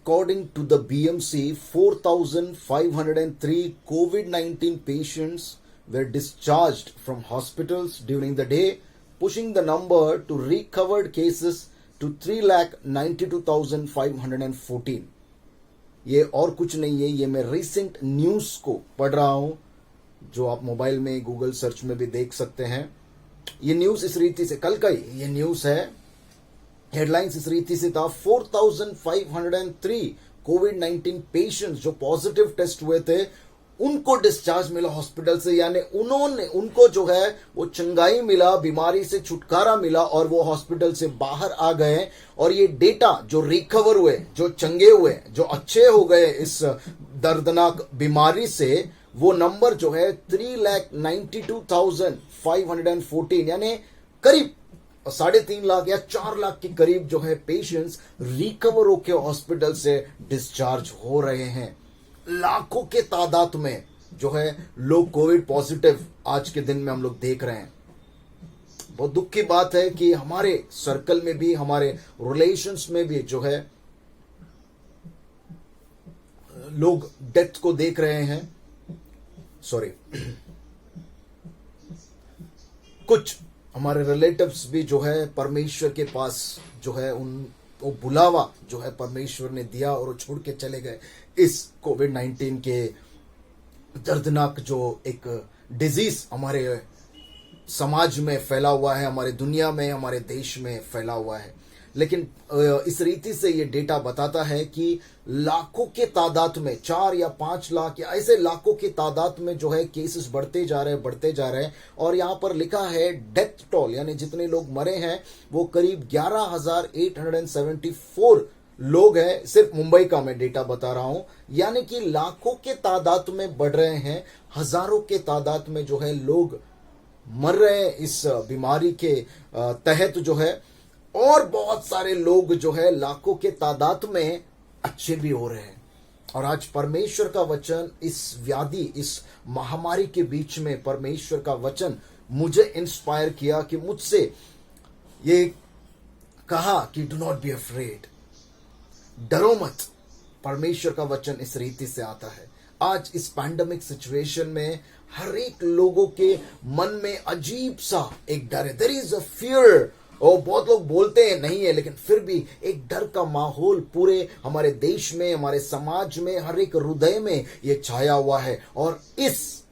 According to the BMC, 4,503 COVID-19 patients were discharged from hospitals during the day, pushing the number to recovered cases to 3,92,514. ये और कुछ नहीं है, ये मैं रिसेंट न्यूज को पढ़ रहा हूं, जो आप मोबाइल में गूगल सर्च में भी देख सकते हैं. ये न्यूज इस रीति से, कल का ही ये न्यूज है, हेडलाइंस इस रीति से था, 4,503 कोविड-19 पेशेंट्स जो पॉजिटिव टेस्ट हुए थे उनको डिस्चार्ज मिला हॉस्पिटल से, यानी उनको जो है वो चंगाई मिला, बीमारी से छुटकारा मिला और वो हॉस्पिटल से बाहर आ गए. और ये डेटा जो रिकवर हुए, जो चंगे हुए, जो अच्छे हो गए इस दर्दनाक बीमारी से, वो नंबर जो है 3,92,514, यानी करीब 3.5 लाख या 4 लाख के करीब जो है पेशेंट्स रिकवर होकर हॉस्पिटल से डिस्चार्ज हो रहे हैं. लाखों के तादाद में जो है लोग कोविड पॉजिटिव आज के दिन में हम लोग देख रहे हैं. बहुत दुख की बात है कि हमारे सर्कल में भी, हमारे रिलेशंस में भी जो है लोग डेथ को देख रहे हैं. सॉरी, कुछ हमारे रिलेटिव्स भी जो है परमेश्वर के पास जो है वो बुलावा जो है परमेश्वर ने दिया और वो छोड़ के चले गए इस कोविड-19 के दर्दनाक जो एक डिजीज हमारे समाज में फैला हुआ है, हमारे दुनिया में, हमारे देश में फैला हुआ है. लेकिन इस रीति से ये डेटा बताता है कि लाखों के तादाद में, 4 या 5 लाख या ऐसे लाखों के तादाद में जो है केसेस बढ़ते जा रहे हैं. और यहाँ पर लिखा है डेथ टोल, यानी जितने लोग मरे हैं वो करीब 11,874 लोग हैं. सिर्फ मुंबई का मैं डेटा बता रहा हूं, यानी कि लाखों के तादाद में बढ़ रहे हैं, हजारों के तादाद में जो है लोग मर रहे हैं इस बीमारी के तहत जो है. और बहुत सारे लोग जो है लाखों के तादाद में अच्छे भी हो रहे हैं. और आज परमेश्वर का वचन इस व्याधि, इस महामारी के बीच में परमेश्वर का वचन मुझे इंस्पायर किया कि मुझसे ये कहा कि डू नॉट बी अफ्रेड, डरो मत. परमेश्वर का वचन इस रीति से आता है. आज इस पैंडेमिक सिचुएशन में हर एक लोगों के मन में अजीब सा एक डर है. There is a fear. और बहुत लोग बोलते हैं नहीं है, लेकिन फिर भी एक डर का माहौल पूरे हमारे देश में, हमारे समाज में, हर एक हृदय में ये छाया हुआ है. और इस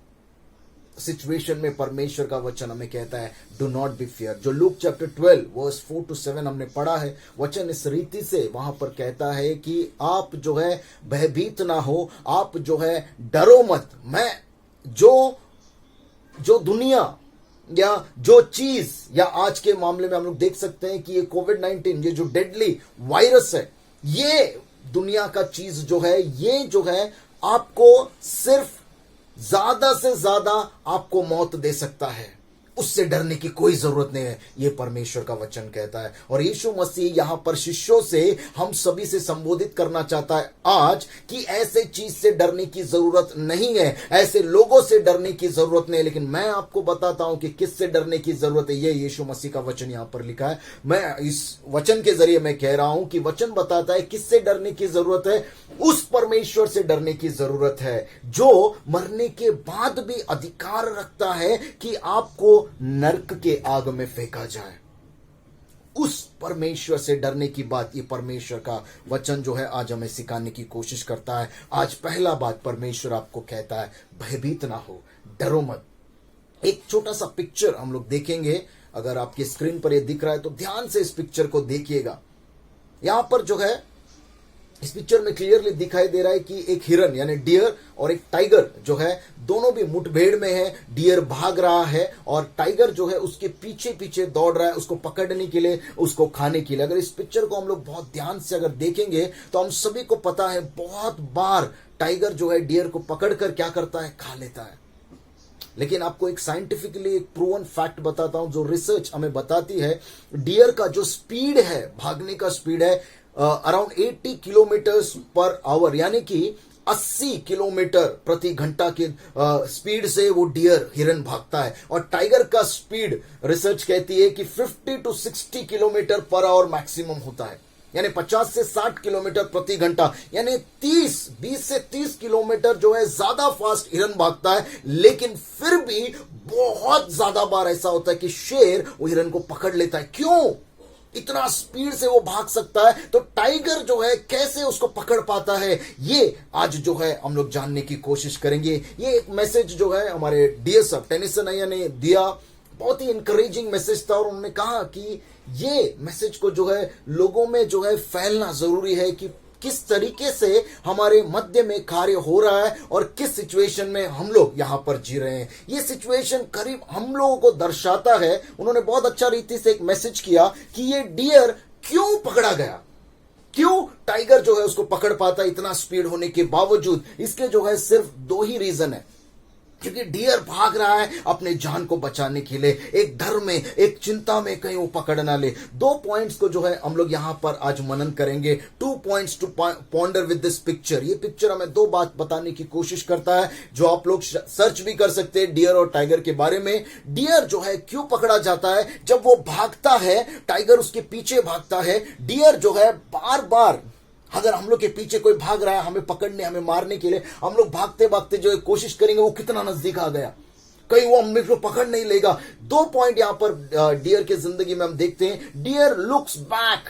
सिचुएशन में परमेश्वर का वचन हमें कहता है डू नॉट बी फियर. जो लूक चैप्टर 12 वर्स 4-7 हमने पढ़ा है, वचन इस रीति से वहां पर कहता है कि आप जो है भयभीत ना हो, आप जो है डरो मत. मैं जो दुनिया या जो चीज, या आज के मामले में हम लोग देख सकते हैं कि ये कोविड-19, ये जो डेडली वायरस है, ये दुनिया का चीज जो है, ये जो है आपको सिर्फ ज्यादा से ज्यादा आपको मौत दे सकता है. उससे डरने की कोई जरूरत नहीं है, ये परमेश्वर का वचन कहता है. और यीशु मसीह यहां पर शिष्यों से, हम सभी से संबोधित करना चाहता है आज कि ऐसे चीज से डरने की जरूरत नहीं है, ऐसे लोगों से डरने की जरूरत नहीं है. लेकिन मैं आपको बताता हूं कि किससे डरने की जरूरत है. ये यीशु मसीह का वचन यहां पर लिखा है. मैं इस वचन के जरिए मैं कह रहा हूं कि वचन बताता है किससे डरने की जरूरत है. उस परमेश्वर से डरने की जरूरत है जो मरने के बाद भी अधिकार रखता है कि आपको नरक के आग में फेंका जाए. उस परमेश्वर से डरने की बात ये परमेश्वर का वचन जो है आज हमें सिखाने की कोशिश करता है. आज पहला बात परमेश्वर आपको कहता है भयभीत ना हो, डरो मत. एक छोटा सा पिक्चर हम लोग देखेंगे. अगर आपकी स्क्रीन पर ये दिख रहा है तो ध्यान से इस पिक्चर को देखिएगा. यहां पर जो है इस पिक्चर में क्लियरली दिखाई दे रहा है कि एक हिरन यानी डियर और एक टाइगर जो है दोनों भी मुठभेड़ में है. डियर भाग रहा है और टाइगर जो है उसके पीछे पीछे दौड़ रहा है उसको पकड़ने के लिए, उसको खाने के लिए. अगर इस पिक्चर को हम लोग बहुत ध्यान से अगर देखेंगे तो हम सभी को पता है बहुत बार टाइगर जो है डियर को पकड़कर क्या करता है, खा लेता है. लेकिन आपको एक साइंटिफिकली एक प्रूवन फैक्ट बताता हूं जो रिसर्च हमें बताती है. डियर का जो स्पीड है, भागने का स्पीड है अराउंड 80 किलोमीटर्स पर आवर, यानी कि 80 किलोमीटर प्रति घंटा की स्पीड से वो डियर हिरन भागता है. और टाइगर का स्पीड रिसर्च कहती है कि 50 to 60 kilometre per hour maximum होता है. यानी 50 से 60 किलोमीटर प्रति घंटा, यानी 20 से 30 किलोमीटर जो है ज्यादा फास्ट हिरन भागता है। लेकिन फिर भी बहुत ज्यादा बार ऐसा होता है कि शेर वो हिरन को पकड़ लेता है। क्यों इतना स्पीड से वो भाग सकता है? तो टाइगर जो है कैसे उसको पकड़ पाता है, ये आज जो है हम लोग जानने की कोशिश करेंगे। ये एक मैसेज जो है हमारे डीएस साहब टेनिसन अय्यर ने दिया, बहुत ही इंकरेजिंग मैसेज था। और उन्होंने कहा कि ये मैसेज को जो है लोगों में जो है फैलना जरूरी है कि किस तरीके से हमारे मध्य में कार्य हो रहा है और किस सिचुएशन में हम लोग यहां पर जी रहे हैं। ये सिचुएशन करीब हम लोगों को दर्शाता है। उन्होंने बहुत अच्छा रीति से एक मैसेज किया कि ये डियर क्यों पकड़ा गया, क्यों टाइगर जो है उसको पकड़ पाता इतना स्पीड होने के बावजूद। इसके जो है सिर्फ 2 ही रीजन है। क्योंकि डियर भाग रहा है अपने जान को बचाने के लिए, एक डर में, एक चिंता में कहीं वो पकड़ ना ले। 2 पॉइंट्स को जो है हम लोग यहां पर आज मनन करेंगे। 2 points to ponder with this picture. ये पिक्चर हमें 2 बात बताने की कोशिश करता है जो आप लोग सर्च भी कर सकते हैं डियर और टाइगर के बारे में। डियर जो है क्यों पकड़ा जाता है? जब वो भागता है, टाइगर उसके पीछे भागता है। डियर जो है बार बार, अगर हम लोग के पीछे कोई भाग रहा है हमें पकड़ने, हमें मारने के लिए, हम लोग भागते भागते जो है कोशिश करेंगे वो कितना नजदीक आ गया, कहीं वो हमें को पकड़ नहीं लेगा। 2 पॉइंट यहां पर डियर के जिंदगी में हम देखते हैं। डियर लुक्स बैक,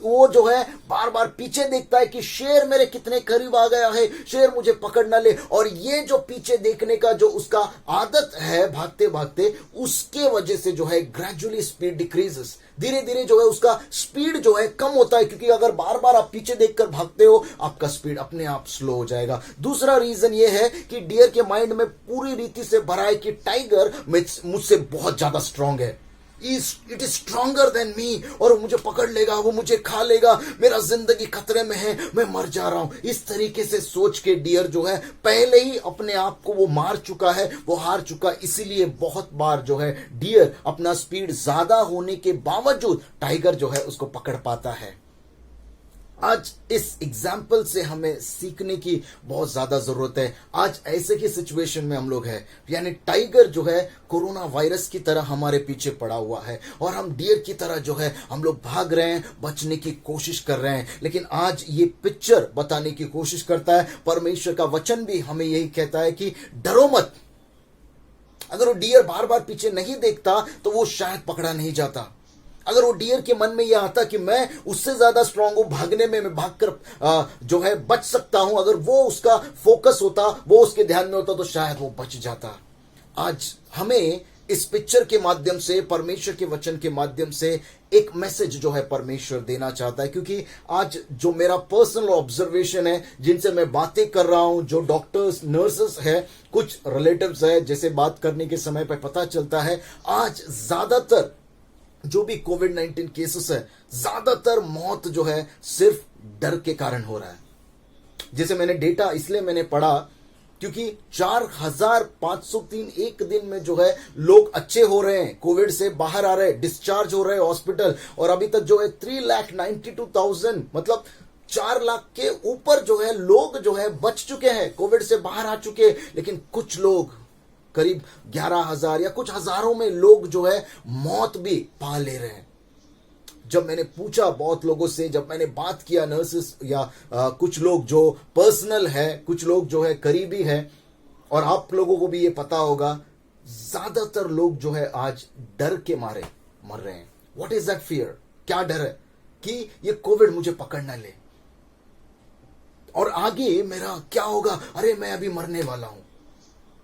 वो जो है बार बार पीछे देखता है कि शेर मेरे कितने करीब आ गया है, शेर मुझे पकड़ ना ले। और ये जो पीछे देखने का जो उसका आदत है भागते भागते, उसके वजह से जो है ग्रेजुअली स्पीड डिक्रीजेस, धीरे धीरे जो है उसका स्पीड जो है कम होता है। क्योंकि अगर बार बार आप पीछे देखकर भागते हो आपका स्पीड अपने आप स्लो हो जाएगा। दूसरा रीजन ये है कि डियर के माइंड में पूरी रीति से भरा है कि टाइगर मुझसे बहुत ज्यादा स्ट्रांग है, it is stronger than me, और मुझे पकड़ लेगा, वो मुझे खा लेगा, मेरा जिंदगी खतरे में है, मैं मर जा रहा हूं। इस तरीके से सोच के डियर जो है पहले ही अपने आप को वो मार चुका है, वो हार चुका। इसीलिए बहुत बार जो है डियर अपना स्पीड ज्यादा होने के बावजूद टाइगर जो है उसको पकड़ पाता है। आज इस एग्जाम्पल से हमें सीखने की बहुत ज्यादा जरूरत है। आज ऐसे की सिचुएशन में हम लोग हैं, यानी टाइगर जो है कोरोना वायरस की तरह हमारे पीछे पड़ा हुआ है और हम डियर की तरह जो है हम लोग भाग रहे हैं, बचने की कोशिश कर रहे हैं। लेकिन आज ये पिक्चर बताने की कोशिश करता है, परमेश्वर का वचन भी हमें यही कहता है कि डरो मत। अगर वो डियर बार बार पीछे नहीं देखता तो वो शायद पकड़ा नहीं जाता। अगर वो डियर के मन में यह आता कि मैं उससे ज्यादा स्ट्रांग हूं, भागने में मैं भागकर जो है बच सकता हूं, अगर वो उसका फोकस होता, वो उसके ध्यान में होता, तो शायद वो बच जाता। आज हमें इस पिक्चर के माध्यम से, परमेश्वर के वचन के माध्यम से एक मैसेज जो है परमेश्वर देना चाहता है। क्योंकि आज जो मेरा पर्सनल ऑब्जर्वेशन है, जिनसे मैं बातें कर रहा हूं, जो डॉक्टर्स, नर्सेस है, कुछ रिलेटिव्स है, जैसे बात करने के समय पर पता चलता है, आज ज्यादातर जो भी कोविड-19 केसेस है, ज्यादातर मौत जो है सिर्फ डर के कारण हो रहा है। जैसे मैंने डेटा इसलिए मैंने पढ़ा क्योंकि 4,503 एक दिन में जो है लोग अच्छे हो रहे हैं, कोविड से बाहर आ रहे हैं, डिस्चार्ज हो रहे हैं हॉस्पिटल, और अभी तक जो है 3,92,000 मतलब 4 लाख के ऊपर जो है लोग जो है बच चुके हैं, कोविड से बाहर आ चुके हैं। लेकिन कुछ लोग करीब 11,000 या कुछ हजारों में लोग जो है मौत भी पा ले रहे हैं। जब मैंने पूछा बहुत लोगों से, जब मैंने बात किया नर्सेस या कुछ लोग जो पर्सनल है, कुछ लोग जो है करीबी है, और आप लोगों को भी ये पता होगा, ज्यादातर लोग जो है आज डर के मारे मर रहे हैं। What is that fear? क्या डर है कि ये कोविड मुझे पकड़ ना ले और आगे मेरा क्या होगा, अरे मैं अभी मरने वाला हूं,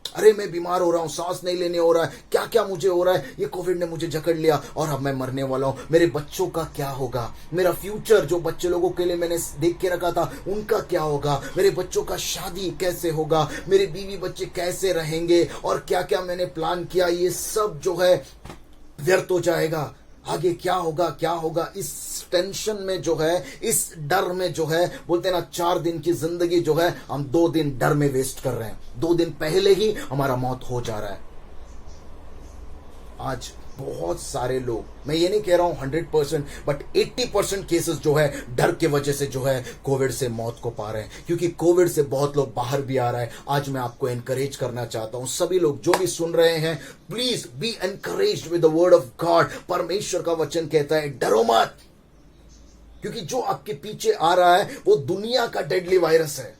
अरे मैं बीमार हो रहा हूं, सांस नहीं लेने हो रहा है, क्या क्या मुझे हो रहा है, ये कोविड ने मुझे जकड़ लिया और अब मैं मरने वाला हूं। मेरे बच्चों का क्या होगा, मेरा फ्यूचर जो बच्चे लोगों के लिए मैंने देख के रखा था उनका क्या होगा, मेरे बच्चों का शादी कैसे होगा, मेरे बीवी बच्चे कैसे रहेंगे, और क्या क्या मैंने प्लान किया ये सब जो है व्यर्थ हो जाएगा। आगे क्या होगा, क्या होगा, इस टेंशन में जो है, इस डर में जो है, बोलते ना 4 दिन की जिंदगी जो है हम 2 दिन डर में वेस्ट कर रहे हैं, 2 दिन पहले ही हमारा मौत हो जा रहा है। आज बहुत सारे लोग, मैं ये नहीं कह रहा हूं 100%, बट 80% केसेस जो है डर के वजह से जो है कोविड से मौत को पा रहे हैं, क्योंकि कोविड से बहुत लोग बाहर भी आ रहा है। आज मैं आपको एनकरेज करना चाहता हूं, सभी लोग जो भी सुन रहे हैं, please be encouraged with the word of God. परमेश्वर का वचन कहता है डरो मत, क्योंकि जो आपके पीछे आ रहा है वो दुनिया का डेडली वायरस है।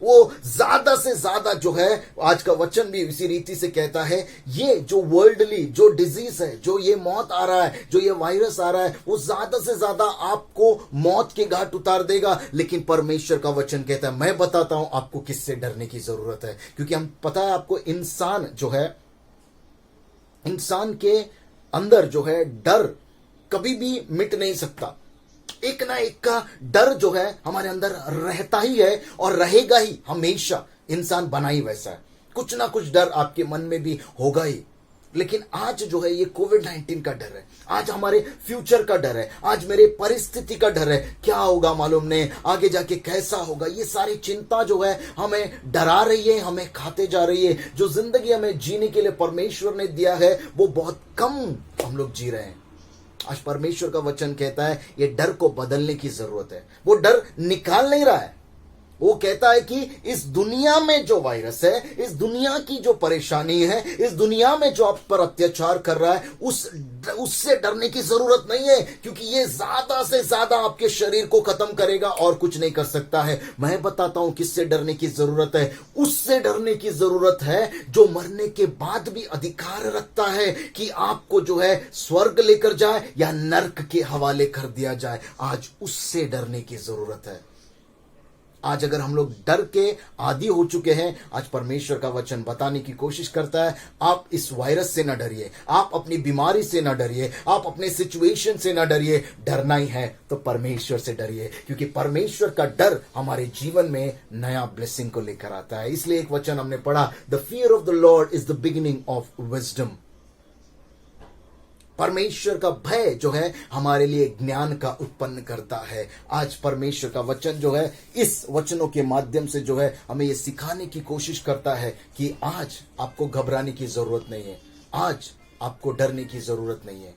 वो ज्यादा से ज्यादा जो है, आज का वचन भी इसी रीति से कहता है, ये जो वर्ल्डली जो डिजीज है, जो ये मौत आ रहा है, जो ये वायरस आ रहा है, वो ज्यादा से ज्यादा आपको मौत के घाट उतार देगा। लेकिन परमेश्वर का वचन कहता है, मैं बताता हूं आपको किससे डरने की जरूरत है। क्योंकि हम पता है आपको, इंसान जो है, इंसान के अंदर जो है डर कभी भी मिट नहीं सकता। एक ना एक का डर जो है हमारे अंदर रहता ही है और रहेगा ही। हमेशा इंसान बना ही वैसा है, कुछ ना कुछ डर आपके मन में भी होगा ही। लेकिन आज जो है ये कोविड-19 का डर है, आज हमारे फ्यूचर का डर है, आज मेरे परिस्थिति का डर है, क्या होगा मालूम नहीं, आगे जाके कैसा होगा। ये सारी चिंता जो है हमें डरा रही है, हमें खाते जा रही है। जो जिंदगी हमें जीने के लिए परमेश्वर ने दिया है वो बहुत कम हम लोग जी रहे हैं। आज परमेश्वर का वचन कहता है ये डर को बदलने की जरूरत है। वो डर निकाल नहीं रहा है, वो कहता है कि इस दुनिया में जो वायरस है, इस दुनिया की जो परेशानी है, इस दुनिया में जो आप पर अत्याचार कर रहा है, उससे डरने की जरूरत नहीं है, क्योंकि ये ज्यादा से ज्यादा आपके शरीर को खत्म करेगा और कुछ नहीं कर सकता है। मैं बताता हूं किससे डरने की जरूरत है। उससे डरने की जरूरत है जो मरने के बाद भी अधिकार रखता है कि आपको जो है स्वर्ग लेकर जाए या नर्क के हवाले कर दिया जाए। आज उससे डरने की जरूरत है। आज अगर हम लोग डर के आदी हो चुके हैं, आज परमेश्वर का वचन बताने की कोशिश करता है, आप इस वायरस से न डरिए, आप अपनी बीमारी से न डरिए, आप अपने सिचुएशन से न डरिए। डरना ही है तो परमेश्वर से डरिए, क्योंकि परमेश्वर का डर हमारे जीवन में नया ब्लेसिंग को लेकर आता है। इसलिए एक वचन हमने पढ़ा, the fear of the Lord is the beginning of wisdom. परमेश्वर का भय जो है हमारे लिए ज्ञान का उत्पन्न करता है। आज परमेश्वर का वचन जो है, इस वचनों के माध्यम से जो है हमें ये सिखाने की कोशिश करता है कि आज आपको घबराने की जरूरत नहीं है, आज आपको डरने की जरूरत नहीं है।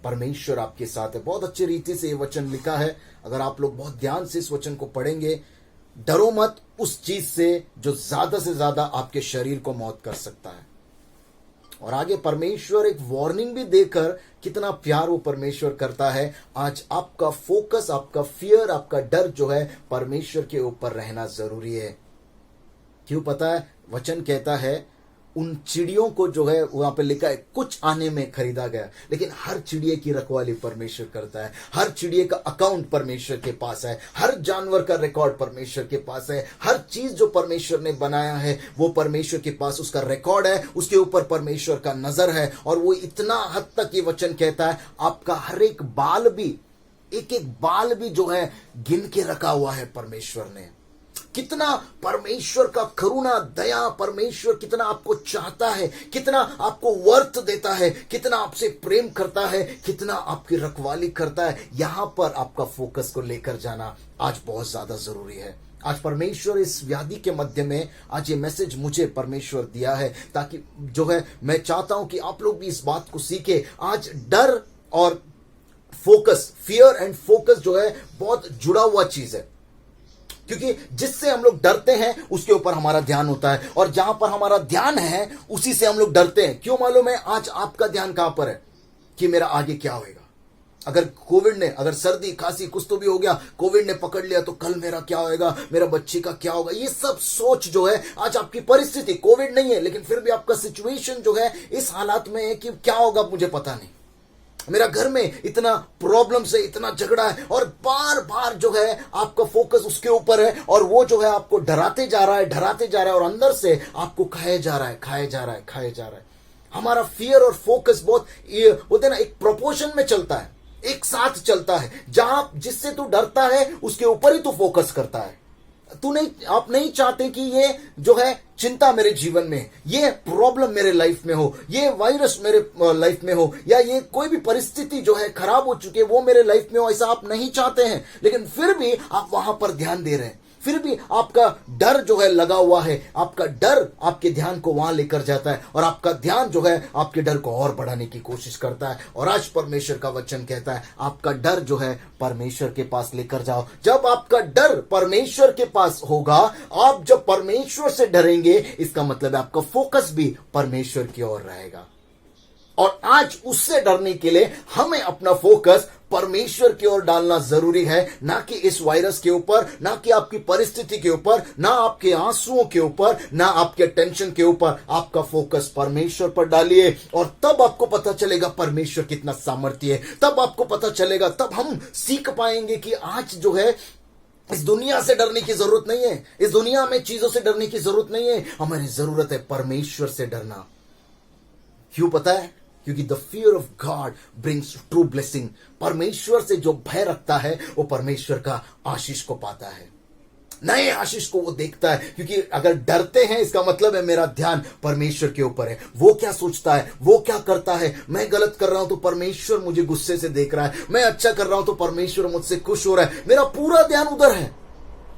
परमेश्वर आपके साथ है। बहुत अच्छी रीति से ये वचन लिखा है। अगर आप लोग बहुत ध्यान से इस वचन को पढ़ेंगे, डरो मत उस चीज से जो ज्यादा से ज्यादा आपके शरीर को मौत कर सकता है। और आगे परमेश्वर एक वार्निंग भी देकर, कितना प्यार वो परमेश्वर करता है। आज आपका फोकस, आपका फियर, आपका डर जो है परमेश्वर के ऊपर रहना जरूरी है। क्यों पता है? वचन कहता है उन चिड़ियों को जो है वहां पे लिखा है कुछ आने में खरीदा गया, लेकिन हर चिड़िए की रखवाली परमेश्वर करता है। हर चिड़िए का अकाउंट परमेश्वर के पास है, हर जानवर का रिकॉर्ड परमेश्वर के पास है, हर चीज जो परमेश्वर ने बनाया है वो परमेश्वर के पास उसका रिकॉर्ड है, उसके ऊपर परमेश्वर का नजर है। और वो इतना हद तक ये वचन कहता है आपका हर एक बाल भी, एक एक बाल भी जो है गिन के रखा हुआ है परमेश्वर ने। कितना परमेश्वर का करुणा, दया, परमेश्वर कितना आपको चाहता है, कितना आपको वर्थ देता है, कितना आपसे प्रेम करता है, कितना आपकी रखवाली करता है। यहां पर आपका फोकस को लेकर जाना आज बहुत ज्यादा जरूरी है। आज परमेश्वर इस व्याधि के मध्य में आज ये मैसेज मुझे परमेश्वर दिया है, ताकि जो है मैं चाहता हूं कि आप लोग भी इस बात को सीखे। आज डर और फोकस, फियर एंड फोकस जो है बहुत जुड़ा हुआ चीज है, क्योंकि जिससे हम लोग डरते हैं उसके ऊपर हमारा ध्यान होता है, और जहां पर हमारा ध्यान है उसी से हम लोग डरते हैं। क्यों मालूम है? आज आपका ध्यान कहां पर है कि मेरा आगे क्या होगा। अगर कोविड ने, अगर सर्दी खांसी कुछ तो भी हो गया, कोविड ने पकड़ लिया तो कल मेरा क्या होगा, मेरा बच्चे का क्या होगा, ये सब सोच जो है आज आपकी परिस्थिति, कोविड नहीं है लेकिन फिर भी आपका सिचुएशन जो है इस हालात में है कि क्या होगा मुझे पता नहीं, मेरा घर में इतना प्रॉब्लम से इतना झगड़ा है, और बार बार जो है आपका फोकस उसके ऊपर है, और वो जो है आपको डराते जा रहा है, डराते जा रहा है, और अंदर से आपको खाए जा रहा है, खाए जा रहा है, खाए जा रहा है। हमारा फियर और फोकस बहुत बोलते ना एक प्रोपोर्शन में चलता है, एक साथ चलता है। जहां जिससे तू डरता है उसके ऊपर ही तू फोकस करता है। आप नहीं चाहते कि ये जो है चिंता मेरे जीवन में, ये प्रॉब्लम मेरे लाइफ में हो, ये वायरस मेरे लाइफ में हो, या ये कोई भी परिस्थिति जो है खराब हो चुकी है वो मेरे लाइफ में हो, ऐसा आप नहीं चाहते हैं। लेकिन फिर भी आप वहां पर ध्यान दे रहे हैं, फिर भी आपका डर जो है लगा हुआ है, आपका डर आपके ध्यान को वहां लेकर जाता है, और आपका ध्यान जो है आपके डर को और बढ़ाने की कोशिश करता है। और आज परमेश्वर का वचन कहता है आपका डर जो है परमेश्वर के पास लेकर जाओ। जब आपका डर परमेश्वर के पास होगा, आप जब परमेश्वर से डरेंगे, इसका मतलब है आपका फोकस भी परमेश्वर की ओर रहेगा। और आज उससे डरने के लिए हमें अपना फोकस परमेश्वर की ओर डालना जरूरी है, ना कि इस वायरस के ऊपर, ना कि आपकी परिस्थिति के ऊपर, ना आपके आंसुओं के ऊपर, ना आपके टेंशन के ऊपर। आपका फोकस परमेश्वर पर डालिए और तब आपको पता चलेगा परमेश्वर कितना सामर्थ्य है। तब आपको पता चलेगा, तब हम सीख पाएंगे कि आज जो है इस दुनिया से डरने की जरूरत नहीं है, इस दुनिया में चीजों से डरने की जरूरत नहीं है। हमारी जरूरत है परमेश्वर से डरना। क्यों पता है? क्योंकि the fear of God brings true blessing. परमेश्वर से जो भय रखता है वो परमेश्वर का आशीष को पाता है, नए आशीष को वो देखता है। क्योंकि अगर डरते हैं इसका मतलब है मेरा ध्यान परमेश्वर के ऊपर है। वो क्या सोचता है, वो क्या करता है, मैं गलत कर रहा हूं तो परमेश्वर मुझे गुस्से से देख रहा है, मैं अच्छा कर रहा हूं तो परमेश्वर मुझसे खुश हो रहा है। मेरा पूरा ध्यान उधर है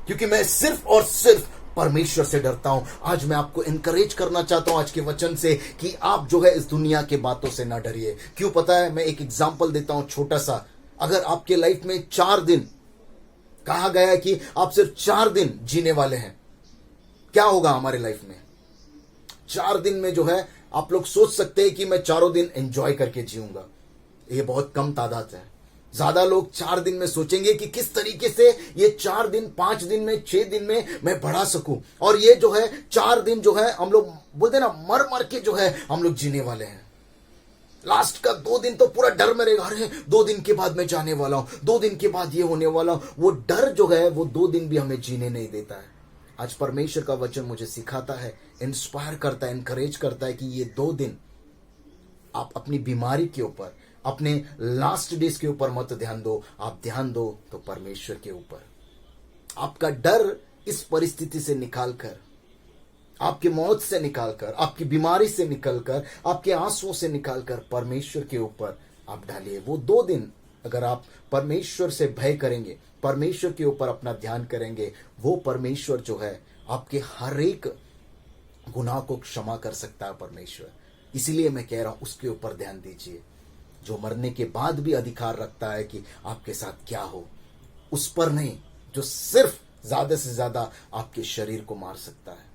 क्योंकि मैं सिर्फ और सिर्फ परमेश्वर से डरता हूं। आज मैं आपको इनकरेज करना चाहता हूं आज के वचन से कि आप जो है इस दुनिया के बातों से ना डरिए। क्यों पता है? मैं एक एग्जांपल देता हूं छोटा सा। अगर आपके लाइफ में 4 दिन कहा गया है कि आप सिर्फ 4 दिन जीने वाले हैं, क्या होगा हमारे लाइफ में? 4 दिन में जो है आप लोग सोच सकते हैं कि मैं चारों दिन एंजॉय करके जीऊंगा। ये बहुत कम तादाद है। ज्यादा लोग 4 दिन में सोचेंगे कि किस तरीके से ये 4 दिन, 5 दिन में, 6 दिन में मैं बढ़ा सकूं। और ये जो है 4 दिन जो है हम लोग बोलते ना मर मर के जो है हम लोग जीने वाले हैं। लास्ट का 2 दिन तो पूरा डर में रहेगा, अरे 2 दिन के बाद मैं जाने वाला हूं, 2 दिन के बाद ये होने वाला हूं। वो डर जो है वो 2 दिन भी हमें जीने नहीं देता है। आज परमेश्वर का वचन मुझे सिखाता है, इंस्पायर करता है, इनकरेज करता है कि ये 2 दिन आप अपनी बीमारी के ऊपर, अपने लास्ट डेज के ऊपर मत ध्यान दो, आप ध्यान दो तो परमेश्वर के ऊपर। आपका डर इस परिस्थिति से निकालकर, आपकी मौत से निकालकर, आपकी बीमारी से निकलकर, आपके आंसुओं से निकालकर परमेश्वर के ऊपर आप डालिए। वो 2 दिन अगर आप परमेश्वर से भय करेंगे, परमेश्वर के ऊपर अपना ध्यान करेंगे, वो परमेश्वर जो है आपके हर एक गुनाह को क्षमा कर सकता है परमेश्वर। इसीलिए मैं कह रहा हूं उसके ऊपर ध्यान दीजिए, जो मरने के बाद भी अधिकार रखता है कि आपके साथ क्या हो, उस पर नहीं, जो सिर्फ ज्यादा से ज्यादा आपके शरीर को मार सकता है।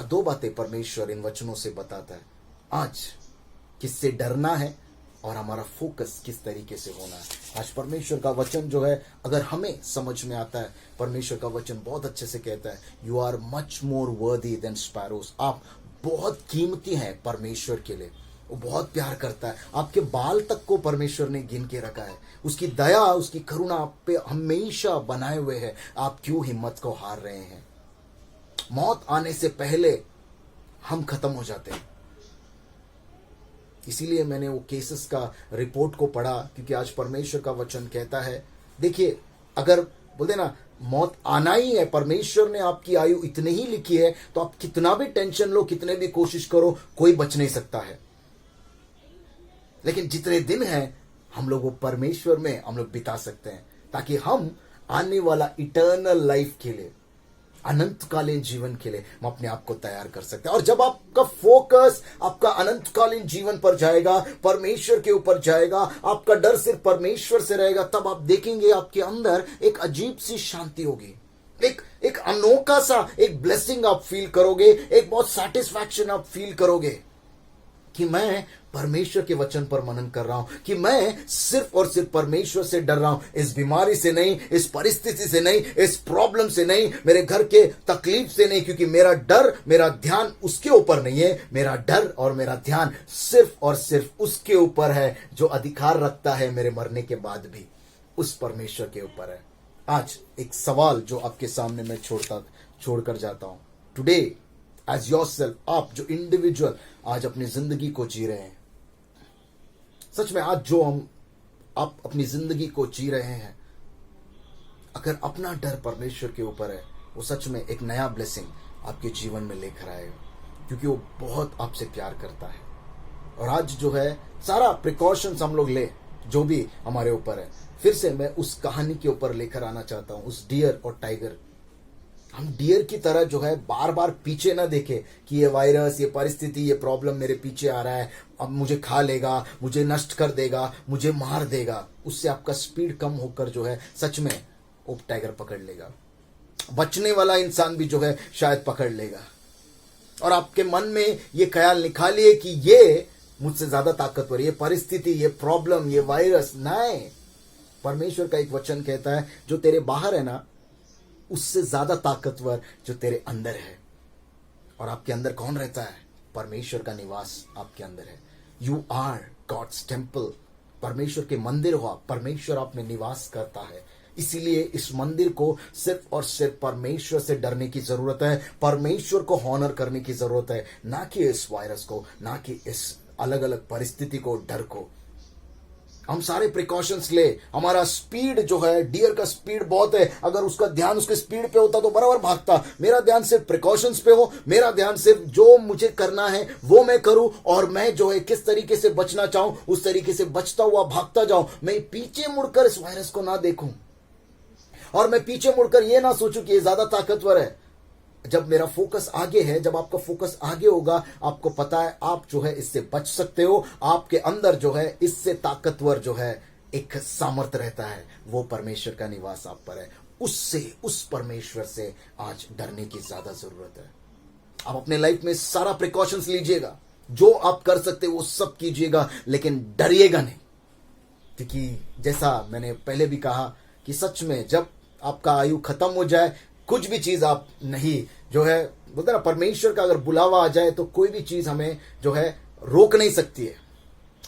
2 बातें परमेश्वर इन वचनों से बताता है, आज किससे डरना है और हमारा फोकस किस तरीके से होना है। आज परमेश्वर का वचन जो है अगर हमें समझ में आता है, परमेश्वर का वचन बहुत अच्छे से कहता है, यू आर मच मोर वर्दी देन स्पैरोज। आप बहुत कीमती हैं परमेश्वर के लिए। वो बहुत प्यार करता है। आपके बाल तक को परमेश्वर ने गिन के रखा है। उसकी दया, उसकी करुणा आप पे हमेशा बनाए हुए है। आप क्यों हिम्मत को हार रहे हैं? मौत आने से पहले हम खत्म हो जाते हैं। इसीलिए मैंने वो केसेस का रिपोर्ट को पढ़ा, क्योंकि आज परमेश्वर का वचन कहता है, देखिए अगर बोलते ना मौत आना ही है, परमेश्वर ने आपकी आयु इतनी ही लिखी है, तो आप कितना भी टेंशन लो, कितने भी कोशिश करो, कोई बच नहीं सकता है। लेकिन जितने दिन हैं हम लोग वो परमेश्वर में हम लोग बिता सकते हैं, ताकि हम आने वाला इटर्नल लाइफ के लिए, अनंतकालीन जीवन के लिए हम अपने आप को तैयार कर सकते हैं। और जब आपका फोकस आपका अनंतकालीन जीवन पर जाएगा, परमेश्वर के ऊपर जाएगा, आपका डर सिर्फ परमेश्वर से रहेगा, तब आप देखेंगे आपके अंदर एक अजीब सी शांति होगी, एक अनोखा सा एक ब्लेसिंग आप फील करोगे, एक बहुत सैटिस्फैक्शन आप फील करोगे कि मैं परमेश्वर के वचन पर मनन कर रहा हूं, कि मैं सिर्फ और सिर्फ परमेश्वर से डर रहा हूं। इस बीमारी से नहीं, इस परिस्थिति से नहीं, इस प्रॉब्लम से नहीं, मेरे घर के तकलीफ से नहीं, क्योंकि मेरा डर, मेरा ध्यान उसके ऊपर नहीं है। मेरा डर और मेरा ध्यान सिर्फ और सिर्फ उसके ऊपर है जो अधिकार रखता है मेरे मरने के बाद भी, उस परमेश्वर के ऊपर है। आज एक सवाल जो आपके सामने मैं छोड़कर जाता हूं, टुडे एज योरसेल्फ, आप जो इंडिविजुअल आज अपनी जिंदगी को जी रहे हैं, सच में आज जो आप अपनी जिंदगी को जी रहे हैं, अगर अपना डर परमेश्वर के ऊपर है, वो सच में एक नया ब्लेसिंग आपके जीवन में लेकर आएगा, क्योंकि वो बहुत आपसे प्यार करता है। और आज जो है सारा प्रिकॉशंस हम लोग ले, जो भी हमारे ऊपर है। फिर से मैं उस कहानी के ऊपर लेकर आना चाहता हूं, उस डियर और टाइगर। हम डियर की तरह जो है बार बार पीछे ना देखे कि ये वायरस, ये परिस्थिति, ये प्रॉब्लम मेरे पीछे आ रहा है, अब मुझे खा लेगा, मुझे नष्ट कर देगा, मुझे मार देगा। उससे आपका स्पीड कम होकर जो है सच में वो टाइगर पकड़ लेगा। बचने वाला इंसान भी जो है शायद पकड़ लेगा। और आपके मन में ये ख्याल निकालिए कि ये मुझसे ज्यादा ताकतवर, ये परिस्थिति, ये प्रॉब्लम, ये वायरस नहीं। परमेश्वर का एक वचन कहता है जो तेरे बाहर है ना, उससे ज्यादा ताकतवर जो तेरे अंदर है। और आपके अंदर कौन रहता है? परमेश्वर का निवास आपके अंदर है। You are God's temple. परमेश्वर के मंदिर हो आप, परमेश्वर आप में निवास करता है। इसीलिए इस मंदिर को सिर्फ और सिर्फ परमेश्वर से डरने की जरूरत है, परमेश्वर को हॉनर करने की जरूरत है, ना कि इस वायरस को, ना कि इस अलग अलग परिस्थिति को, डर को। हम सारे प्रिकॉशंस ले। हमारा स्पीड जो है, डियर का स्पीड बहुत है, अगर उसका ध्यान उसके स्पीड पे होता तो बराबर भागता। मेरा ध्यान सिर्फ प्रिकॉशंस पे हो, मेरा ध्यान सिर्फ जो मुझे करना है वो मैं करूं, और मैं जो है किस तरीके से बचना चाहूं उस तरीके से बचता हुआ भागता जाऊं। मैं पीछे मुड़कर इस वायरस को ना देखूं, और मैं पीछे मुड़कर ये ना सोचूं कि ये ज्यादा ताकतवर है। जब मेरा फोकस आगे है, जब आपका फोकस आगे होगा, आपको पता है आप जो है इससे बच सकते हो। आपके अंदर जो है इससे ताकतवर जो है एक सामर्थ्य रहता है, वो परमेश्वर का निवास आप पर है। उससे, उस परमेश्वर से आज डरने की ज्यादा जरूरत है। आप अपने लाइफ में सारा प्रिकॉशंस लीजिएगा, जो आप कर सकते हो वो सब कीजिएगा, लेकिन डरिएगा नहीं। क्योंकि जैसा मैंने पहले भी कहा कि सच में जब आपका आयु खत्म हो जाए, कुछ भी चीज आप नहीं जो है, बोलते ना, परमेश्वर का अगर बुलावा आ जाए तो कोई भी चीज हमें जो है रोक नहीं सकती है।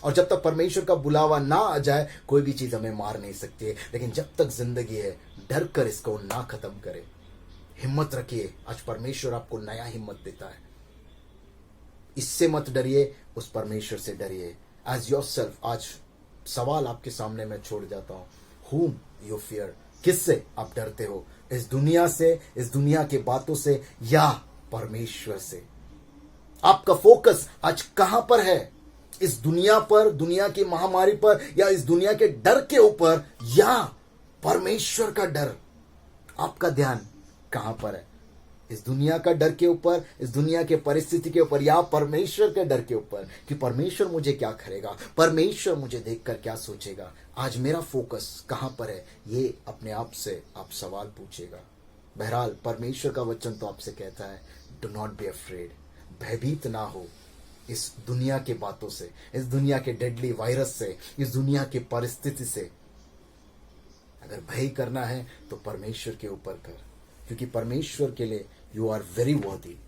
और जब तक परमेश्वर का बुलावा ना आ जाए, कोई भी चीज हमें मार नहीं सकती है। लेकिन जब तक जिंदगी है, डर कर इसको ना खत्म करे। हिम्मत रखिए, आज परमेश्वर आपको नया हिम्मत देता है। इससे मत डरिए, उस परमेश्वर से डरिए। एज योर सेल्फ, आज सवाल आपके सामने मैं छोड़ जाता हूं, whom you fear? किससे आप डरते हो? इस दुनिया से, इस दुनिया के बातों से, या परमेश्वर से? आपका फोकस आज कहां पर है? इस दुनिया पर, दुनिया की महामारी पर, या इस दुनिया के डर के ऊपर, या परमेश्वर का डर? आपका ध्यान कहां पर है? इस दुनिया का डर के ऊपर, इस दुनिया के परिस्थिति के ऊपर, या परमेश्वर के डर के ऊपर कि परमेश्वर मुझे क्या करेगा, परमेश्वर मुझे देखकर क्या सोचेगा? आज मेरा फोकस कहां पर है? ये अपने आप से आप सवाल पूछेगा। बहरहाल परमेश्वर का वचन तो आपसे कहता है, डू नॉट बी अफ्रेड। भयभीत ना हो इस दुनिया के बातों से, इस दुनिया के डेडली वायरस से, इस दुनिया की परिस्थिति से। अगर भय करना है तो परमेश्वर के ऊपर कर, क्योंकि परमेश्वर के लिए यू आर वेरी वर्दी।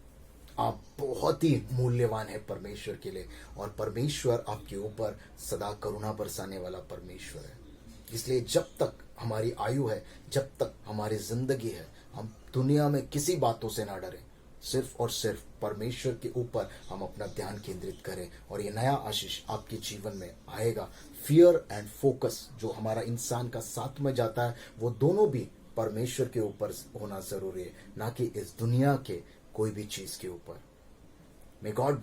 आप बहुत ही मूल्यवान है परमेश्वर के लिए, और परमेश्वर आपके ऊपर सदा करुणा बरसाने वाला परमेश्वर है। इसलिए जब तक हमारी आयु है, जब तक हमारी जिंदगी है, हम दुनिया में किसी बातों से ना डरें, सिर्फ और सिर्फ परमेश्वर के ऊपर हम अपना ध्यान केंद्रित करें, और ये नया आशीष आपके जीवन में आएगा। फियर एंड फोकस जो हमारा इंसान का साथ में जाता है, वो दोनों भी परमेश्वर के ऊपर होना जरूरी है, ना कि इस दुनिया के कोई भी चीज के ऊपर। May God